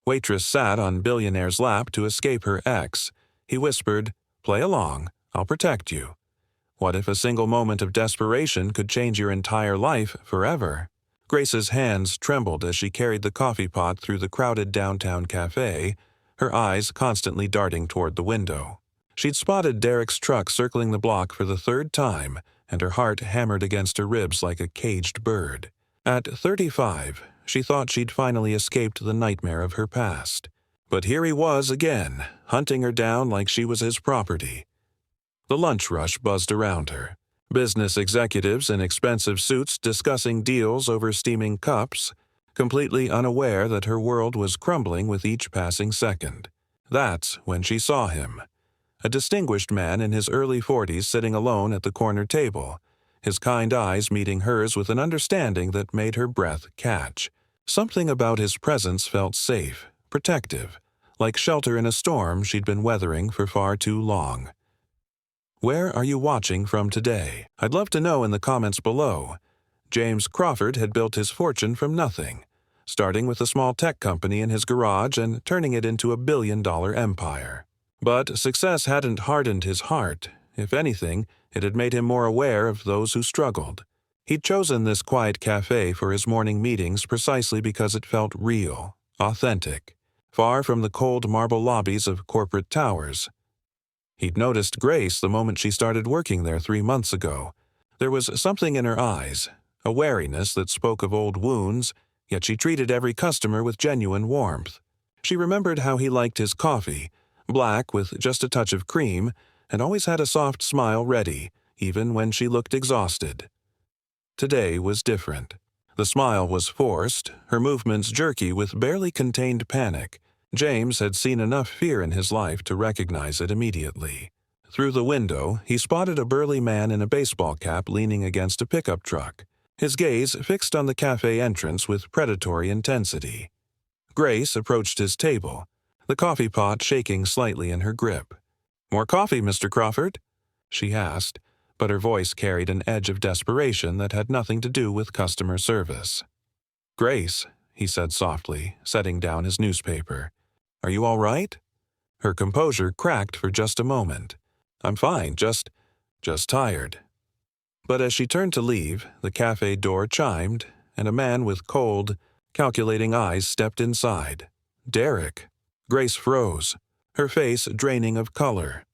Waitress sat on Billionaire's lap to escape her ex. He whispered, "Play along. I'll protect you." What if a single moment of desperation could change your entire life forever? Grace's hands trembled as she carried the coffee pot through the crowded downtown cafe, her eyes constantly darting toward the window. She'd spotted Derek's truck circling the block for the third time, and her heart hammered against her ribs like a caged bird. At 35, she thought she'd finally escaped the nightmare of her past. But here he was again, hunting her down like she was his property. The lunch rush buzzed around her. Business executives in expensive suits discussing deals over steaming cups, completely unaware that her world was crumbling with each passing second. That's when she saw him. A distinguished man in his early 40s sitting alone at the corner table, his kind eyes meeting hers with an understanding that made her breath catch. Something about his presence felt safe, protective, like shelter in a storm she'd been weathering for far too long. Where are you watching from today? I'd love to know in the comments below. James Crawford had built his fortune from nothing, starting with a small tech company in his garage and turning it into a billion-dollar empire. But success hadn't hardened his heart. If anything, it had made him more aware of those who struggled. He'd chosen this quiet cafe for his morning meetings precisely because it felt real, authentic, far from the cold marble lobbies of corporate towers. He'd noticed Grace the moment she started working there 3 months ago. There was something in her eyes, a wariness that spoke of old wounds, yet she treated every customer with genuine warmth. She remembered how he liked his coffee, black with just a touch of cream, and always had a soft smile ready, even when she looked exhausted. Today was different. The smile was forced, her movements jerky with barely contained panic. James had seen enough fear in his life to recognize it immediately. Through the window, he spotted a burly man in a baseball cap leaning against a pickup truck, his gaze fixed on the cafe entrance with predatory intensity. Grace approached his table, the coffee pot shaking slightly in her grip. "More coffee, Mr. Crawford?" she asked, but her voice carried an edge of desperation that had nothing to do with customer service. "Grace," he said softly, setting down his newspaper. "Are you all right?" Her composure cracked for just a moment. "I'm fine, just tired." But as she turned to leave, the cafe door chimed, and a man with cold, calculating eyes stepped inside. Derek. Grace froze, her face draining of color.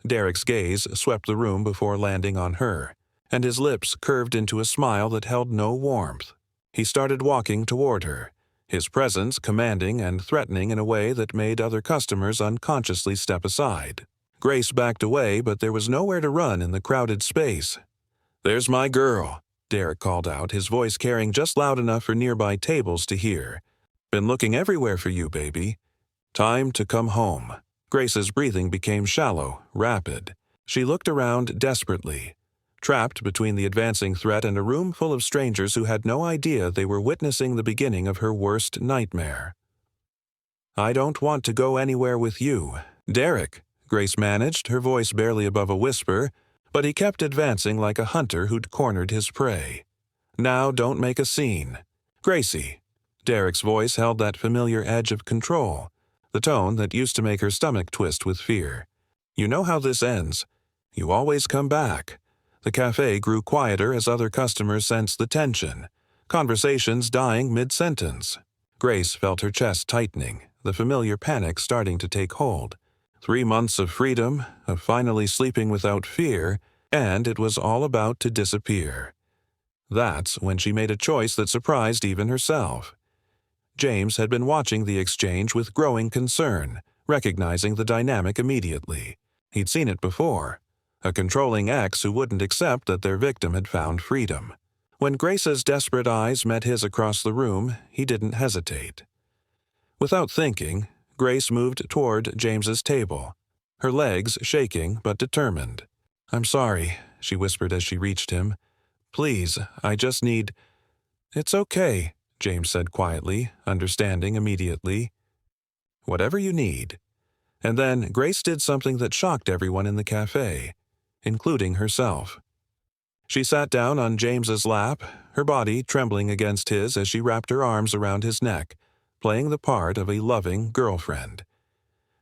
Derek's gaze swept the room before landing on her, and his lips curved into a smile that held no warmth. He started walking toward her, his presence commanding and threatening in a way that made other customers unconsciously step aside. Grace backed away, but there was nowhere to run in the crowded space. "There's my girl," Derek called out, his voice carrying just loud enough for nearby tables to hear. "Been looking everywhere for you, baby. Time to come home." Grace's breathing became shallow, rapid. She looked around desperately, trapped between the advancing threat and a room full of strangers who had no idea they were witnessing the beginning of her worst nightmare. "I don't want to go anywhere with you, Derek," Grace managed, her voice barely above a whisper, but he kept advancing like a hunter who'd cornered his prey. "Now don't make a scene. Gracie." Derek's voice held that familiar edge of control, the tone that used to make her stomach twist with fear. "You know how this ends. You always come back." The cafe grew quieter as other customers sensed the tension, conversations dying mid-sentence. Grace felt her chest tightening, the familiar panic starting to take hold. 3 months of freedom, of finally sleeping without fear, and it was all about to disappear. That's when she made a choice that surprised even herself. James had been watching the exchange with growing concern, recognizing the dynamic immediately. He'd seen it before. A controlling ex who wouldn't accept that their victim had found freedom. When Grace's desperate eyes met his across the room, he didn't hesitate. Without thinking, Grace moved toward James's table, her legs shaking but determined. "I'm sorry," she whispered as she reached him. "Please, I just need—" "It's okay," James said quietly, understanding immediately. "Whatever you need." And then Grace did something that shocked everyone in the cafe, including herself. She sat down on James's lap, her body trembling against his as she wrapped her arms around his neck, playing the part of a loving girlfriend.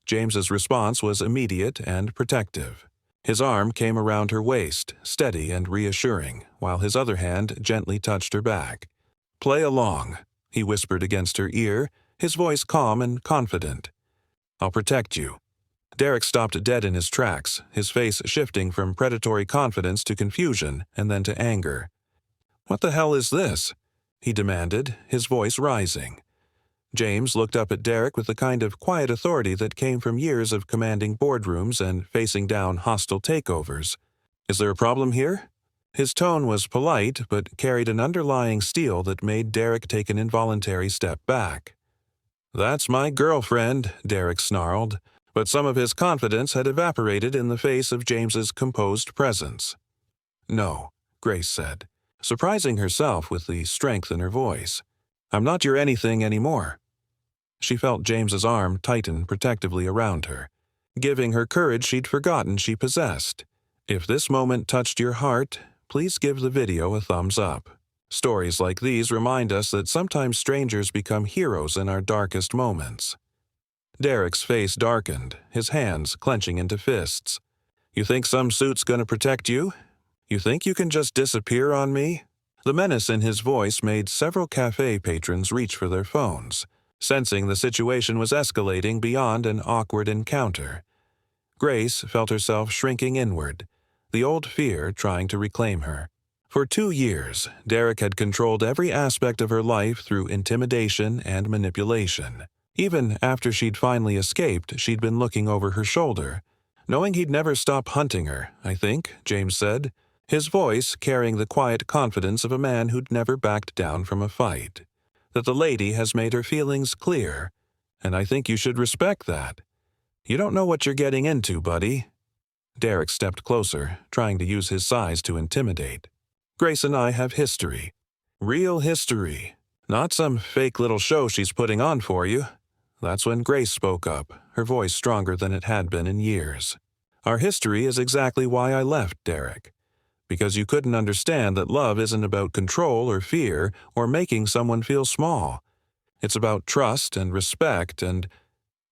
James's response was immediate and protective. His arm came around her waist, steady and reassuring, while his other hand gently touched her back. "Play along," he whispered against her ear, his voice calm and confident. "I'll protect you." Derek stopped dead in his tracks, his face shifting from predatory confidence to confusion and then to anger. "What the hell is this?" he demanded, his voice rising. James looked up at Derek with the kind of quiet authority that came from years of commanding boardrooms and facing down hostile takeovers. "Is there a problem here?" His tone was polite, but carried an underlying steel that made Derek take an involuntary step back. "That's my girlfriend," Derek snarled, but some of his confidence had evaporated in the face of James's composed presence. "No," Grace said, surprising herself with the strength in her voice. "I'm not your anything anymore." She felt James's arm tighten protectively around her, giving her courage she'd forgotten she possessed. If this moment touched your heart, please give the video a thumbs up. Stories like these remind us that sometimes strangers become heroes in our darkest moments. Derek's face darkened, his hands clenching into fists. "You think some suit's gonna protect you? You think you can just disappear on me?" The menace in his voice made several cafe patrons reach for their phones, sensing the situation was escalating beyond an awkward encounter. Grace felt herself shrinking inward, the old fear trying to reclaim her. For 2 years, Derek had controlled every aspect of her life through intimidation and manipulation. Even after she'd finally escaped, she'd been looking over her shoulder. "Knowing he'd never stop hunting her, I think," James said, his voice carrying the quiet confidence of a man who'd never backed down from a fight. "That the lady has made her feelings clear, and I think you should respect that. You don't know what you're getting into, buddy." Derek stepped closer, trying to use his size to intimidate. "Grace and I have history. Real history. Not some fake little show she's putting on for you." That's when Grace spoke up, her voice stronger than it had been in years. "Our history is exactly why I left, Derek. Because you couldn't understand that love isn't about control or fear or making someone feel small. It's about trust and respect and—"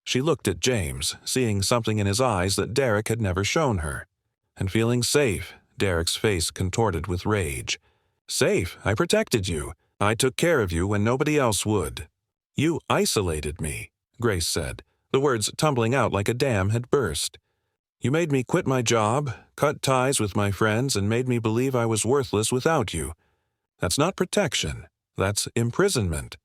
She looked at James, seeing something in his eyes that Derek had never shown her. "And feeling safe," Derek's face contorted with rage. "Safe? I protected you. I took care of you when nobody else would." "You isolated me," Grace said, the words tumbling out like a dam had burst. "You made me quit my job, cut ties with my friends, and made me believe I was worthless without you. That's not protection. That's imprisonment."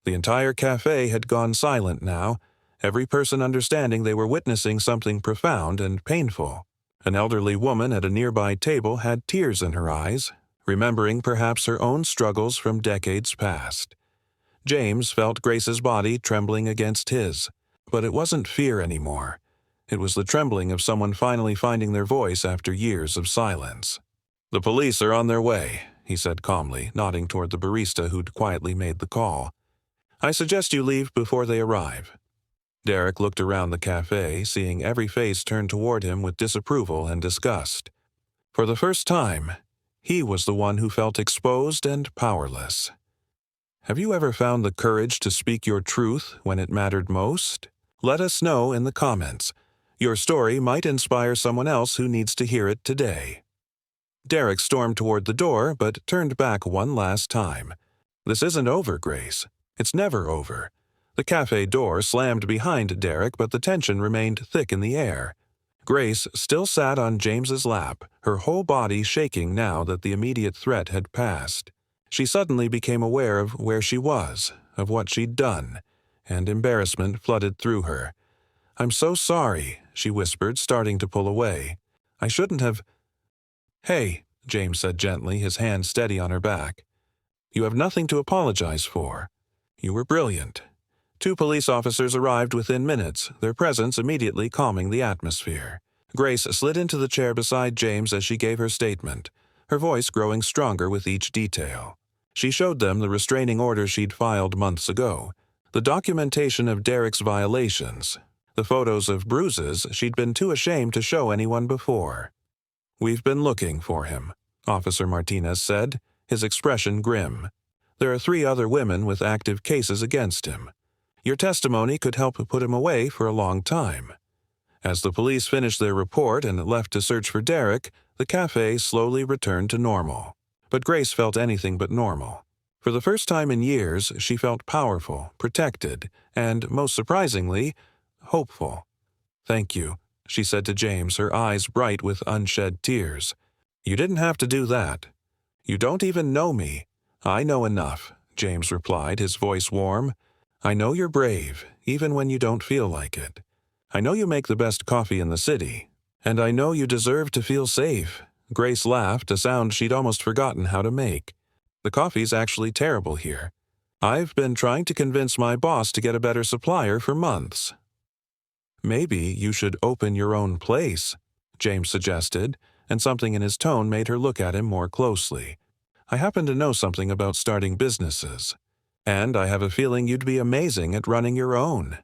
The entire cafe had gone silent now, every person understanding they were witnessing something profound and painful. An elderly woman at a nearby table had tears in her eyes, remembering perhaps her own struggles from decades past. James felt Grace's body trembling against his, but it wasn't fear anymore. It was the trembling of someone finally finding their voice after years of silence. "The police are on their way," he said calmly, nodding toward the barista who'd quietly made the call. "I suggest you leave before they arrive." Derek looked around the cafe, seeing every face turn toward him with disapproval and disgust. For the first time, he was the one who felt exposed and powerless. Have you ever found the courage to speak your truth when it mattered most? Let us know in the comments. Your story might inspire someone else who needs to hear it today. Derek stormed toward the door, but turned back one last time. "This isn't over, Grace. It's never over." The cafe door slammed behind Derek, but the tension remained thick in the air. Grace still sat on James's lap, her whole body shaking now that the immediate threat had passed. She suddenly became aware of where she was, of what she'd done, and embarrassment flooded through her. "I'm so sorry," she whispered, starting to pull away. "I shouldn't have—" "Hey," James said gently, his hand steady on her back. "You have nothing to apologize for. You were brilliant." 2 police officers arrived within minutes, their presence immediately calming the atmosphere. Grace slid into the chair beside James as she gave her statement, her voice growing stronger with each detail. She showed them the restraining order she'd filed months ago, the documentation of Derek's violations, the photos of bruises she'd been too ashamed to show anyone before. "We've been looking for him," Officer Martinez said, his expression grim. "There are 3 other women with active cases against him. Your testimony could help put him away for a long time." As the police finished their report and left to search for Derek, the cafe slowly returned to normal. But Grace felt anything but normal. For the first time in years, she felt powerful, protected, and, most surprisingly, hopeful. "Thank you," she said to James, her eyes bright with unshed tears. "You didn't have to do that." "You don't even know me." "I know enough," James replied, his voice warm. "I know you're brave, even when you don't feel like it. I know you make the best coffee in the city. And I know you deserve to feel safe." Grace laughed, a sound she'd almost forgotten how to make. "The coffee's actually terrible here. I've been trying to convince my boss to get a better supplier for months." "Maybe you should open your own place," James suggested, and something in his tone made her look at him more closely. "I happen to know something about starting businesses. And I have a feeling you'd be amazing at running your own."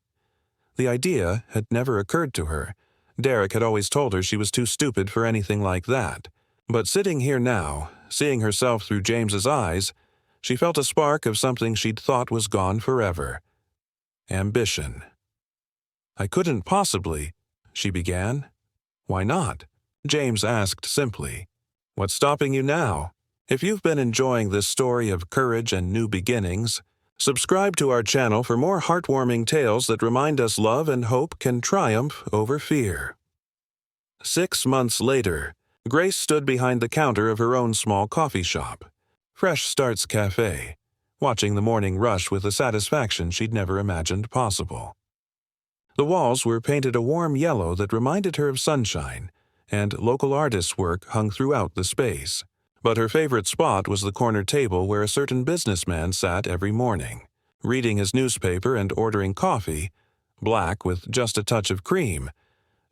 The idea had never occurred to her. Derek had always told her she was too stupid for anything like that. But sitting here now, seeing herself through James's eyes, she felt a spark of something she'd thought was gone forever. Ambition. "I couldn't possibly," she began. "Why not?" James asked simply. "What's stopping you now? If you've been enjoying this story of courage and new beginnings, subscribe to our channel for more heartwarming tales that remind us love and hope can triumph over fear." 6 months later, Grace stood behind the counter of her own small coffee shop, Fresh Starts Cafe, watching the morning rush with a satisfaction she'd never imagined possible. The walls were painted a warm yellow that reminded her of sunshine, and local artists' work hung throughout the space. But her favorite spot was the corner table where a certain businessman sat every morning, reading his newspaper and ordering coffee, black with just a touch of cream.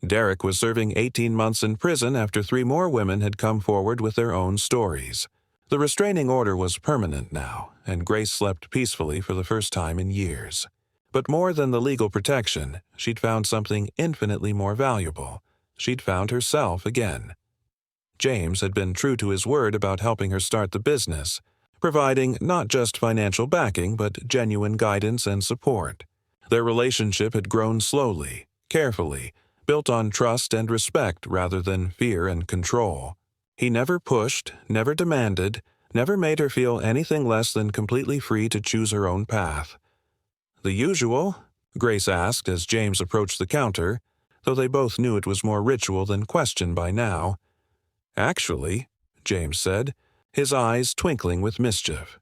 Derek was serving 18 months in prison after 3 more women had come forward with their own stories. The restraining order was permanent now, and Grace slept peacefully for the first time in years. But more than the legal protection, she'd found something infinitely more valuable. She'd found herself again. James had been true to his word about helping her start the business, providing not just financial backing but genuine guidance and support. Their relationship had grown slowly, carefully, built on trust and respect rather than fear and control. He never pushed, never demanded, never made her feel anything less than completely free to choose her own path. "The usual?" Grace asked as James approached the counter, though they both knew it was more ritual than question by now. "Actually," James said, his eyes twinkling with mischief,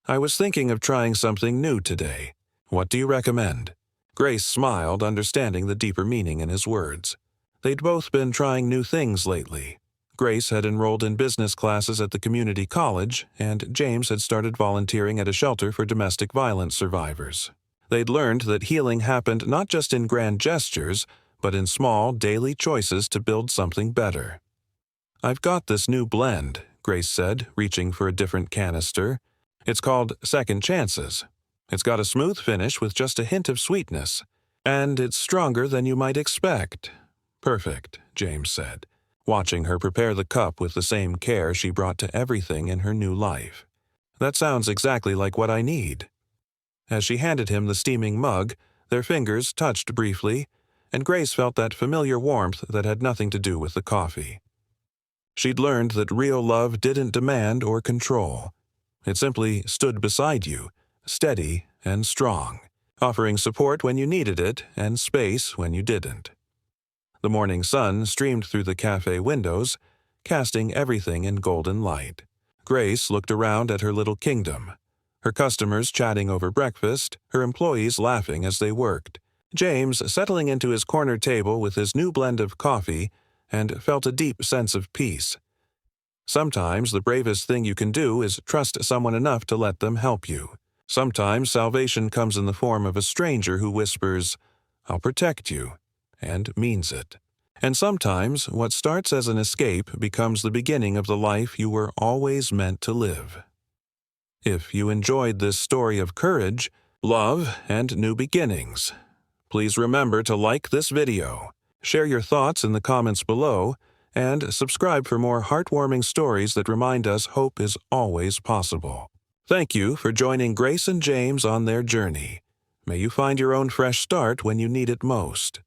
"I was thinking of trying something new today. What do you recommend?" Grace smiled, understanding the deeper meaning in his words. They'd both been trying new things lately. Grace had enrolled in business classes at the community college, and James had started volunteering at a shelter for domestic violence survivors. They'd learned that healing happened not just in grand gestures, but in small, daily choices to build something better. "I've got this new blend," Grace said, reaching for a different canister. "It's called Second Chances. It's got a smooth finish with just a hint of sweetness, and it's stronger than you might expect." "Perfect," James said, watching her prepare the cup with the same care she brought to everything in her new life. "That sounds exactly like what I need." As she handed him the steaming mug, their fingers touched briefly, and Grace felt that familiar warmth that had nothing to do with the coffee. She'd learned that real love didn't demand or control. It simply stood beside you, steady and strong, offering support when you needed it and space when you didn't. The morning sun streamed through the cafe windows, casting everything in golden light. Grace looked around at her little kingdom, her customers chatting over breakfast, her employees laughing as they worked, James settling into his corner table with his new blend of coffee, and felt a deep sense of peace. Sometimes the bravest thing you can do is trust someone enough to let them help you. Sometimes salvation comes in the form of a stranger who whispers, "I'll protect you," and means it. And sometimes what starts as an escape becomes the beginning of the life you were always meant to live. If you enjoyed this story of courage, love, and new beginnings, please remember to like this video, share your thoughts in the comments below, and subscribe for more heartwarming stories that remind us hope is always possible. Thank you for joining Grace and James on their journey. May you find your own fresh start when you need it most.